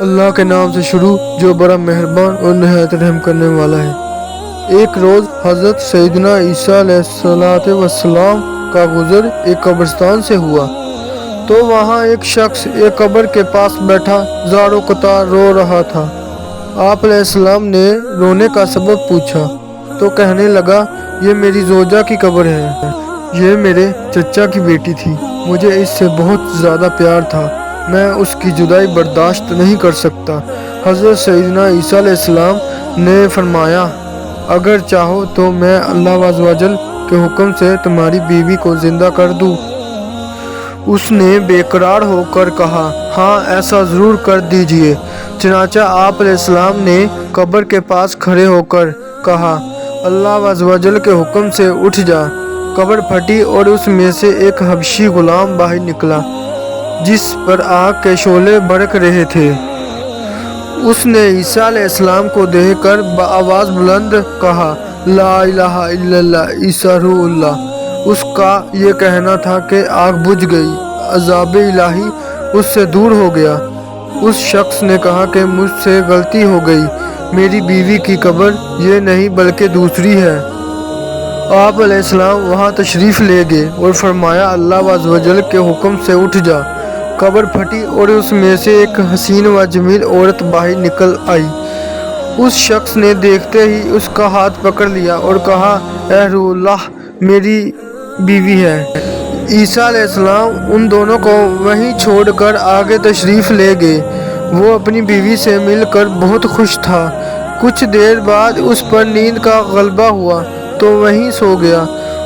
اللہ کے نام سے شروع جو بڑا مہربان اور نہایت رحم کرنے والا ہے۔ ایک روز حضرت سیدنا عیسیٰ علیہ السلام کا گزر ایک قبرستان سے ہوا تو وہاں ایک شخص ایک قبر کے پاس بیٹھا زار و قطار رو رہا تھا۔ آپ علیہ السلام نے رونے کا سبب پوچھا تو کہنے لگا، یہ میری زوجہ کی قبر ہے، یہ میرے چچا کی بیٹی تھی، مجھے اس سے بہت زیادہ پیار تھا، میں اس کی جدائی برداشت نہیں کر سکتا۔ حضرت سیدنا عیسیٰ علیہ السلام نے فرمایا، اگر چاہو تو میں اللہ عز و جل کے حکم سے تمہاری بیوی کو زندہ کر دوں۔ اس نے بے قرار ہو کر کہا، ہاں ایسا ضرور کر دیجئے۔ چنانچہ آپ علیہ السلام نے قبر کے پاس کھڑے ہو کر کہا، اللہ عز و جل کے حکم سے اٹھ جا۔ قبر پھٹی اور اس میں سے ایک حبشی غلام باہر نکلا جس پر آگ کے شعلے بھڑک رہے تھے۔ اس نے عیسیٰ علیہ السلام کو دیکھ کر بآواز بلند کہا، لا الہ الا اللہ عیسیٰ روح اللہ۔ اس کا یہ کہنا تھا کہ آگ بجھ گئی، عذاب الہی اس سے دور ہو گیا۔ اس شخص نے کہا کہ مجھ سے غلطی ہو گئی، میری بیوی کی قبر یہ نہیں بلکہ دوسری ہے۔ آپ علیہ السلام وہاں تشریف لے گئے اور فرمایا، اللہ عز و جل کے حکم سے اٹھ جا۔ قبر پھٹی اور اس میں سے ایک حسین و جمیل عورت باہر نکل آئی۔ اس شخص نے دیکھتے ہی اس کا ہاتھ پکڑ لیا اور کہا، اے روح اللہ، میری بیوی ہے۔ عیسیٰ علیہ السلام ان دونوں کو وہیں چھوڑ کر آگے تشریف لے گئے۔ وہ اپنی بیوی سے مل کر بہت خوش تھا۔ کچھ دیر بعد اس پر نیند کا غلبہ ہوا تو وہیں سو گیا۔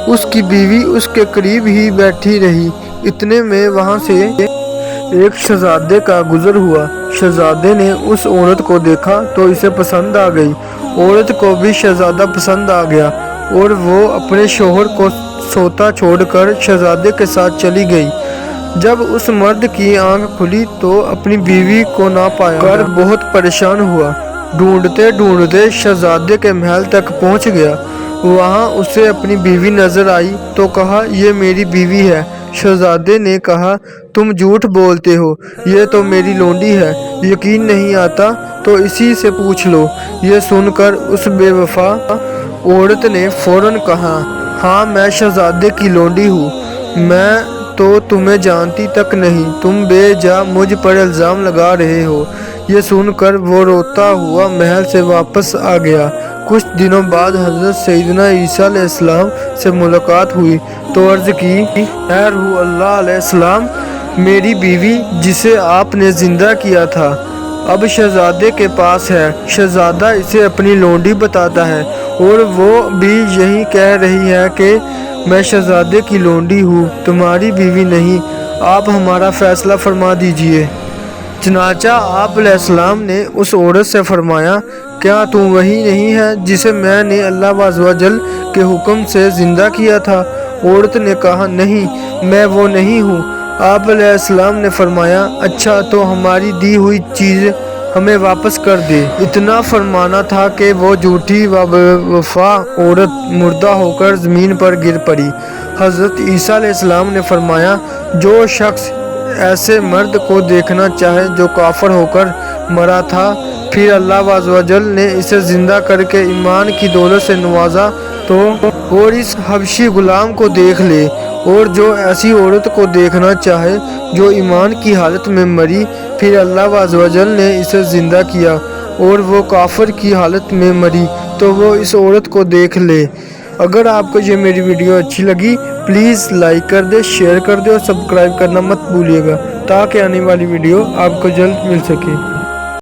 اس کی بیوی اس کے قریب ہی بیٹھی رہی۔ اتنے میں وہاں سے ایک شہزادے کا گزر ہوا۔ شہزادے نے اس عورت کو دیکھا تو اسے پسند آ گئی۔ عورت کو بھی شہزادہ پسند آ گیا اور وہ اپنے شوہر کو سوتا چھوڑ کر شہزادے کے ساتھ چلی گئی۔ جب اس مرد کی آنکھ کھلی تو اپنی بیوی کو نہ پا کر بہت پریشان ہوا۔ ڈھونڈتے ڈھونڈتے شہزادے کے محل تک پہنچ گیا۔ وہاں اسے اپنی بیوی نظر آئی تو کہا، یہ میری بیوی ہے۔ شہزادے نے کہا، تم جھوٹ بولتے ہو، یہ تو میری لونڈی ہے، یقین نہیں آتا تو اسی سے پوچھ لو۔ یہ سن کر اس بے وفا عورت نے فوراً کہا، ہاں میں شہزادے کی لونڈی ہوں، میں تو تمہیں جانتی تک نہیں، تم بے جا مجھ پر الزام لگا رہے ہو۔ یہ سن کر وہ روتا ہوا محل سے واپس آ گیا۔ کچھ دنوں بعد حضرت سیدنا عیسیٰ علیہ السلام سے ملاقات ہوئی تو عرض کی، اے روح اللہ علیہ السلام، میری بیوی جسے آپ نے زندہ کیا تھا اب شہزادے کے پاس ہے۔ شہزادہ اسے اپنی لونڈی بتاتا ہے اور وہ بھی یہی کہہ رہی ہے کہ میں شہزادے کی لونڈی ہوں، تمہاری بیوی نہیں، آپ ہمارا فیصلہ فرما دیجئے۔ چنانچہ آپ علیہ السلام نے اس عورت سے فرمایا، کیا تم وہی نہیں ہے جسے میں نے اللہ عز و جل کے حکم سے زندہ کیا تھا؟ عورت نے کہا، نہیں میں وہ نہیں ہوں۔ آپ علیہ السلام نے فرمایا، اچھا تو ہماری دی ہوئی چیز ہمیں واپس کر دے۔ اتنا فرمانا تھا کہ وہ جھوٹی و بے وفا عورت مردہ ہو کر زمین پر گر پڑی۔ حضرت عیسیٰ علیہ السلام نے فرمایا، جو شخص ایسے مرد کو دیکھنا چاہے جو کافر ہو کر مرا تھا، پھر اللہ عز و جل نے اسے زندہ کر کے ایمان کی دولت سے نوازا تو اور اس حبشی غلام کو دیکھ لے، اور جو ایسی عورت کو دیکھنا چاہے جو ایمان کی حالت میں مری، پھر اللہ عز و جل نے اسے زندہ کیا اور وہ کافر کی حالت میں مری، تو وہ اس عورت کو دیکھ لے۔ اگر آپ کو یہ میری ویڈیو اچھی لگی پلیز لائک کر دے، شیئر کر دے اور سبسکرائب کرنا مت بھولیے گا تاکہ آنے والی ویڈیو آپ کو جلد مل سکے۔